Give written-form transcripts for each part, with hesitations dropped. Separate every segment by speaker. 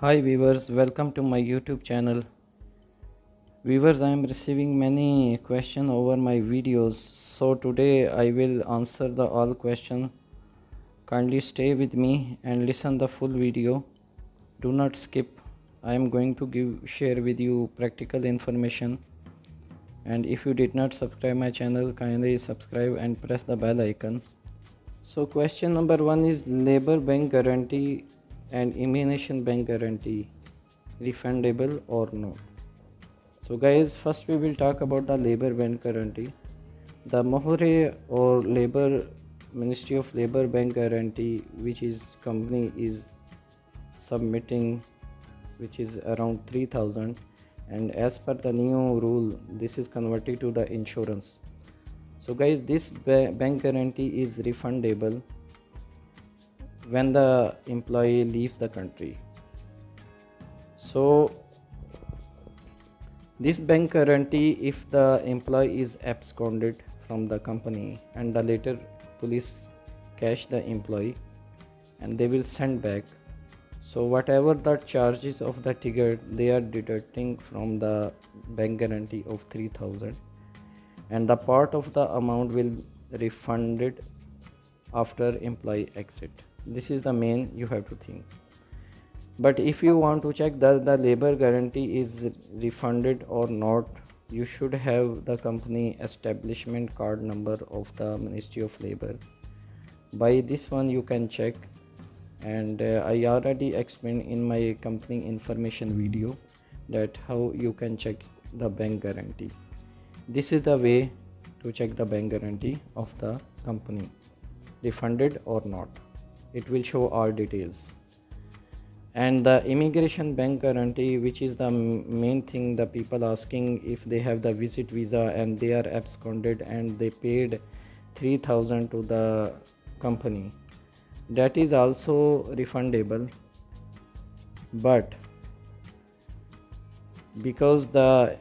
Speaker 1: Hi viewers, welcome to my YouTube channel. Viewers, I am receiving many questions over my videos, so today I will answer the all question. Kindly stay with me and listen the full video. Do not skip. I am going to share with you practical information. And if you did not subscribe my channel, kindly subscribe and press the bell icon. So question number 1 is labor bank guarantee and immunization bank guarantee refundable or not. So guys, first we will talk about the labor bank guarantee. The Mohore or labor Ministry of Labor bank guarantee, which is company is submitting, which is around 3000, and as per the new rule this is converted to the insurance. So guys, this bank guarantee is refundable when the employee leaves the country. So this bank guarantee, if the employee is absconded from the company and the later police catch the employee and they will send back, so whatever the charges of the ticket they are deducting from the bank guarantee of 3000, and the part of the amount will refunded after employee exit. This is the main you have to think. But if you want to check that the labor guarantee is refunded or not, you should have the company establishment card number of the Ministry of Labor. By this one you can check, and I already explained in my company information video that how you can check the bank guarantee. This is the way to check the bank guarantee of the company, refunded or not. It will show all details. And the immigration bank guarantee, which is the main thing the people asking if they have the visit visa and they are absconded and they paid 3000 to the company, that is also refundable. But because the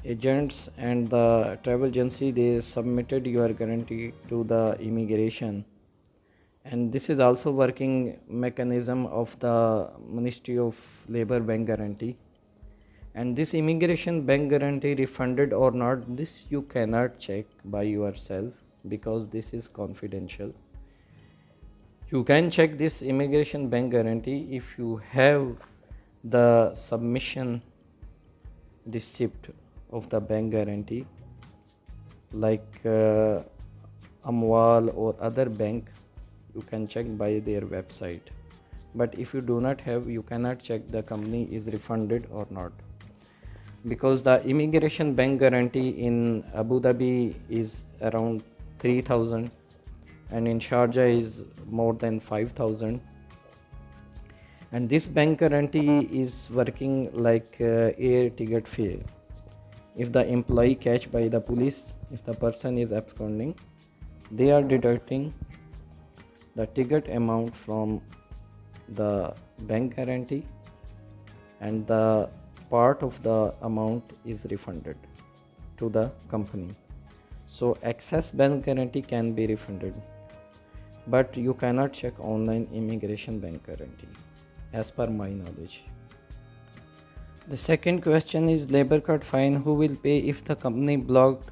Speaker 1: agents and the travel agency they submitted your guarantee to the immigration, and this is also working mechanism of the Ministry of Labor bank guarantee, and this immigration bank guarantee refunded or not, this you cannot check by yourself because this is confidential. You can check this immigration bank guarantee if you have the submission receipt of the bank guarantee, like Amwal or other bank. You can check by their website. But if you do not have, you cannot check the company is refunded or not, because the immigration bank guarantee in Abu Dhabi is around 3000 and in Sharjah is more than 5000. And this bank guarantee is working like air ticket fare. If the employee catch by the police, if the person is absconding, they are deducting the ticket amount from the bank guarantee, and the part of the amount is refunded to the company. So excess bank guarantee can be refunded, but you cannot check online immigration bank guarantee as per my knowledge. The second question is labor card fine, who will pay if the company blocked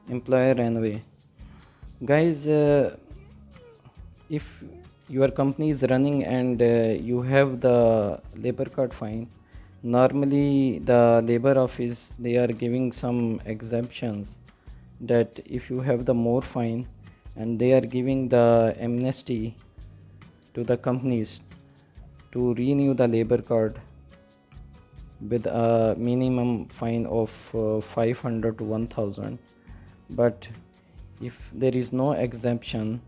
Speaker 1: employer anyway? Guys, if your company is running and you have the labor card fine, normally the labor office they are giving some exemptions, that if you have the more fine, and they are giving the amnesty to the companies to renew the labor card with a minimum fine of 500 to 1000. But if there is no exemption,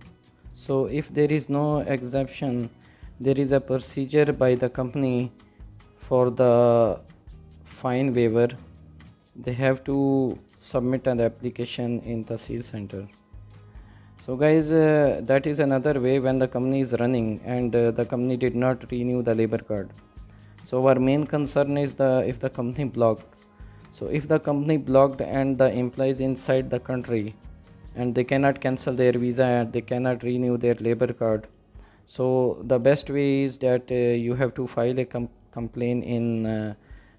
Speaker 1: so if there is no exemption, there is a procedure by the company for the fine waiver. They have to submit an application in the Tehsil center. So guys, that is another way when the company is running and the company did not renew the labor card. So our main concern is if the company blocked. So if the company blocked and the employees inside the country and they cannot cancel their visa and they cannot renew their labor card, so the best way is that you have to file a complaint in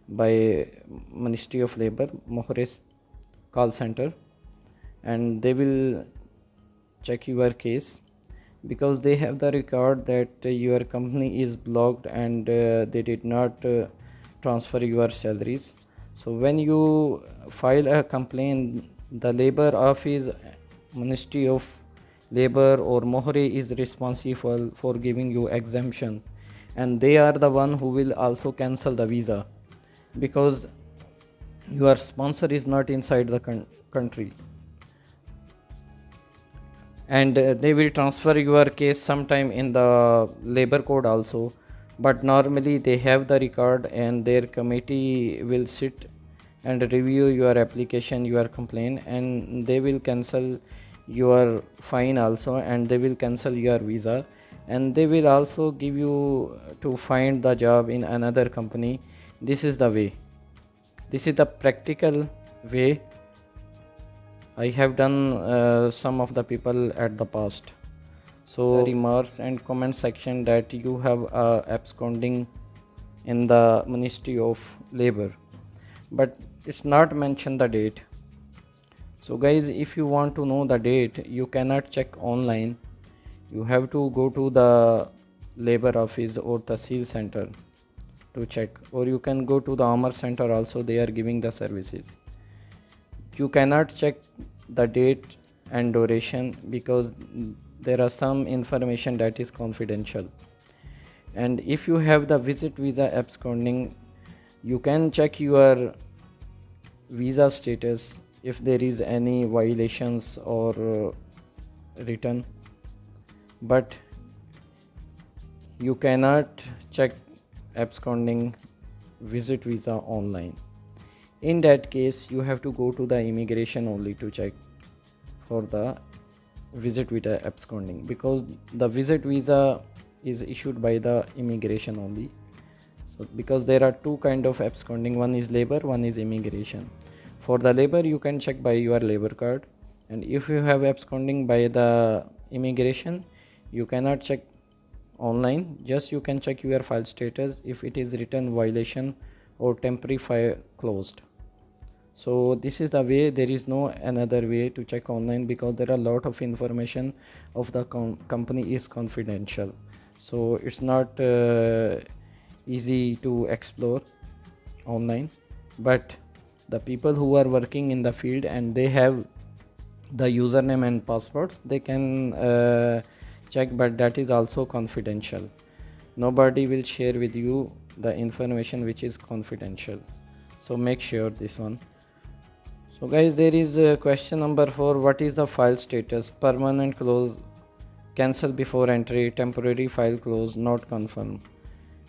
Speaker 1: by Ministry of Labor, Mohre's call center, and they will check your case, because they have the record that your company is blocked and they did not transfer your salaries. So when you file a complaint, the labor office, Ministry of Labor or Mohre is responsible for giving you exemption, and they are the one who will also cancel the visa, because your sponsor is not inside the country, and they will transfer your case sometime in the labor code also. But normally they have the record, and their committee will sit and review your application, your complaint, and they will cancel your fine also, and they will cancel your visa, and they will also give you to find the job in another company. This is the way, this is the practical way I have done some of the people at the past. So remarks and comment section that you have absconding in the Ministry of Labor, but it's not mentioned the date. So guys, if you want to know the date, you cannot check online, you have to go to the labor office or Tahsil center to check, or you can go to the Amar center also, they are giving the services. You cannot check the date and duration, because there are some information that is confidential. And if you have the visit visa absconding, you can check your visa status if there is any violations or written, but you cannot check absconding visit visa online. In that case, you have to go to the immigration only to check for the visit visa absconding, because the visit visa is issued by the immigration only. So because there are two kind of absconding, one is labor, one is immigration. For the labor, you can check by your labor card, and if you have absconding by the immigration, you cannot check online, just you can check your file status if it is written violation or temporary file closed. So this is the way, there is no another way to check online, because there are a lot of information of the company is confidential, so it's not easy to explore online. But the people who are working in the field and they have the username and passwords, they can check, but that is also confidential. Nobody will share with you the information which is confidential, so make sure this one. So guys, there is question number 4. What is the file status? Permanent close, cancel before entry, temporary file close, not confirm,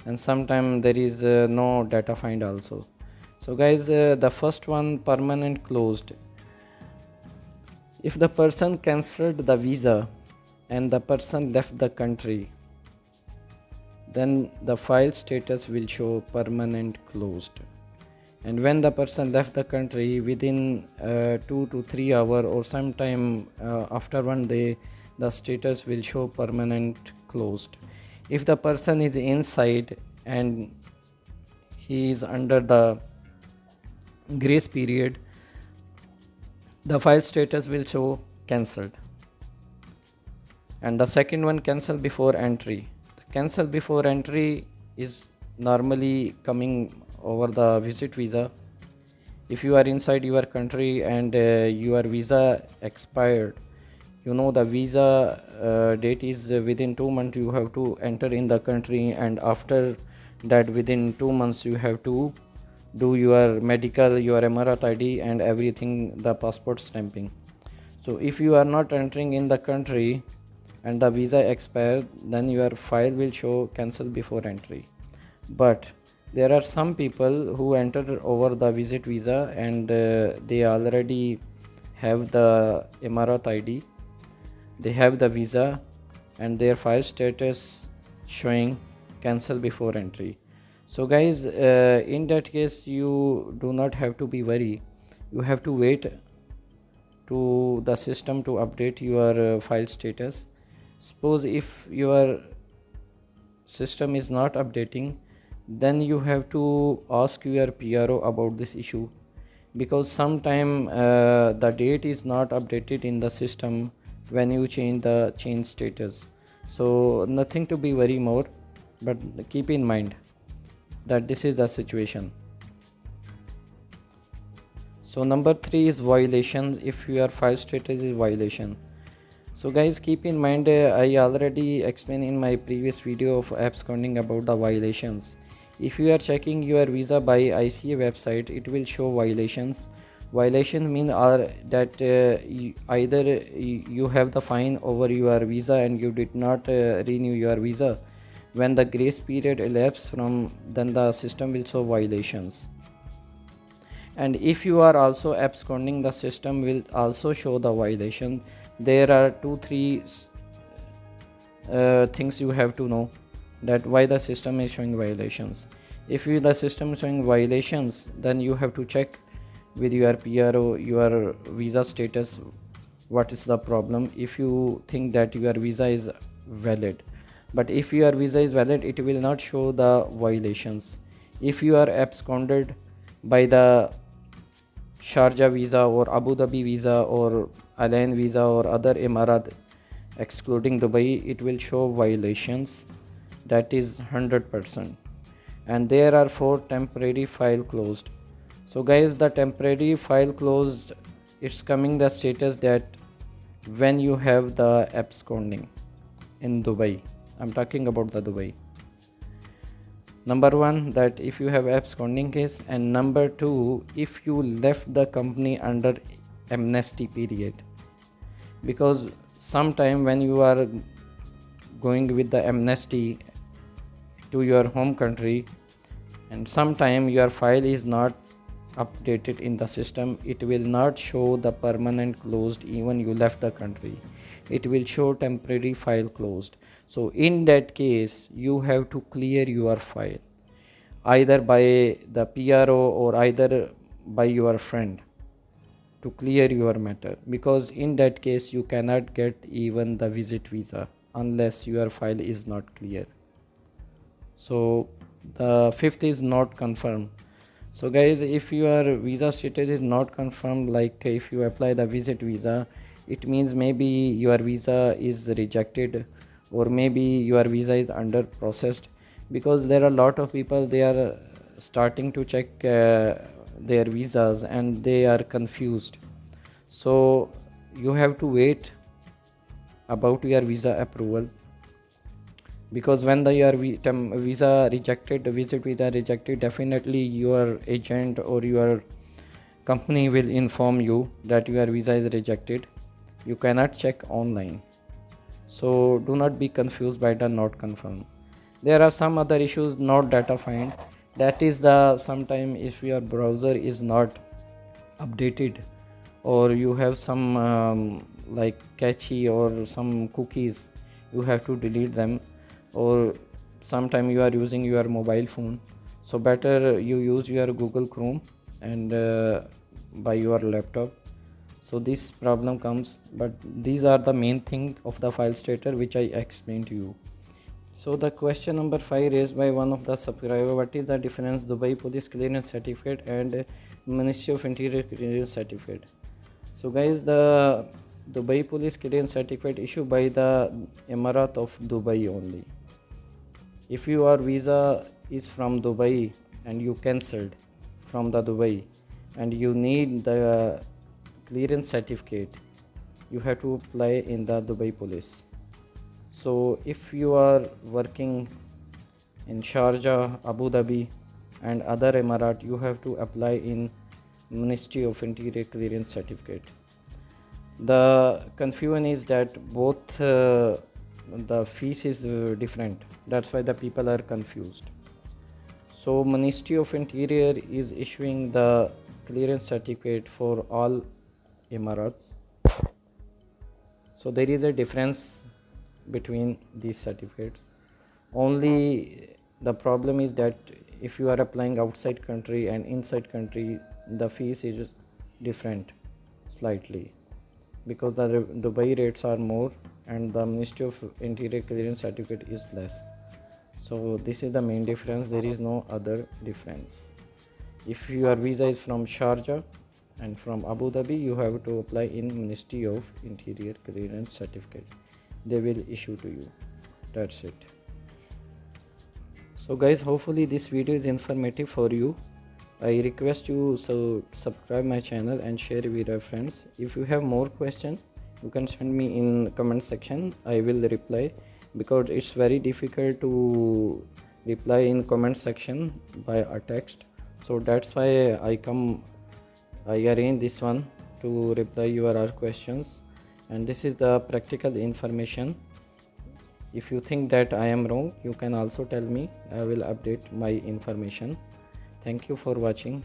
Speaker 1: and sometime there is no data find also. So guys, the first one, permanent closed. If the person cancelled the visa and the person left the country, then the file status will show permanent closed. And when the person left the country, within 2 to 3 hours or sometime after 1 day, the status will show permanent closed. If the person is inside and he is under the grace period, the file status will show cancelled. And the second one, cancel before entry. The cancel before entry is normally coming over the visit visa. If you are inside your country and your visa expired, you know the visa date is within 2 months you have to enter in the country, and after that within 2 months you have to do your medical, your Emirat ID and everything, the passport stamping. So if you are not entering in the country and the visa expired, then your file will show cancel before entry. But there are some people who enter over the visit visa and they already have the Emirat ID, they have the visa, and their file status showing cancel before entry. So guys, in that case you do not have to be worried. You have to wait to the system to update your file status. Suppose if your system is not updating, then you have to ask your PRO about this issue, because sometime the date is not updated in the system when you change status. So nothing to be worry more, but keep in mind that this is the situation. So number 3 is violation. If your file status is violation, so guys, keep in mind, I already explained in my previous video of absconding about the violations. If you are checking your visa by ICA website, it will show violations. Violations mean that either you have the fine over your visa and you did not renew your visa. When the grace period elapses from, then the system will show violations. And if you are also absconding, the system will also show the violation. There are 2-3 things you have to know that why the system is showing violations. If the system is showing violations, then you have to check with your PRO your visa status, what is the problem. If you think that your visa is valid, but if your visa is valid, it will not show the violations. If you are absconded by the Sharjah visa or Abu Dhabi visa or Al Ain visa or other Emirat excluding Dubai, it will show violations, that is 100%. And there are 4 temporary file closed. So guys, the temporary file closed, it's coming the status that when you have the absconding in Dubai. I'm talking about the Dubai. Number 1, that if you have absconding case, and number 2, if you left the company under amnesty period. Because sometime when you are going with the amnesty to your home country, and sometime your file is not updated in the system, it will not show the permanent closed even you left the country. It will show temporary file closed. So in that case, you have to clear your file either by the PRO or either by your friend to clear your matter, because in that case you cannot get even the visit visa unless your file is not clear. So the 5th is not confirmed. So guys, if your visa status is not confirmed, like if you apply the visit visa, it means maybe your visa is rejected, or maybe your visa is under processed, because there are a lot of people, they are starting to check their visas and they are confused. So you have to wait about your visa approval, because when your visa rejected, visit visa rejected, definitely your agent or your company will inform you that your visa is rejected. You cannot check online. So do not be confused by the not confirmed. There are some other issues, not data find. That is the sometime if your browser is not updated, or you have some like cache or some cookies, you have to delete them, or sometime you are using your mobile phone, so better you use your Google Chrome and by your laptop. So this problem comes, but these are the main thing of the file status which I explained to you. So the question number 5 raised by one of the subscriber: what is the difference Dubai Police Clearance Certificate and Ministry of Interior Clearance Certificate? So guys, the Dubai Police Clearance Certificate issued by the Emirat of Dubai only. If your visa is from Dubai and you cancelled from the Dubai and you need the clearance certificate, you have to apply in the Dubai Police. So if you are working in Sharjah, Abu Dhabi and other Emirat, you have to apply in Ministry of Interior Clearance Certificate. The confusion is that both the fees is different, that's why the people are confused. So Ministry of Interior is issuing the clearance certificate for all Emirats. So there is a difference between these certificates. Only the problem is that if you are applying outside country and inside country, the fees is different slightly, because the Dubai rates are more and the Ministry of Interior clearance certificate is less. So this is the main difference, there is no other difference. If your visa is from Sharjah and from Abu Dhabi, you have to apply in Ministry of Interior clearance certificate. They will issue to you. That's it. So guys, hopefully this video is informative for you. I request you so subscribe my channel and share with your friends. If you have more questions, you can send me in comment section. I will reply, because it's very difficult to reply in comment section by a text. So that's why I arrange this one to reply your all questions. And this is the practical information. If you think that I am wrong, you can also tell me. I will update my information. Thank you for watching.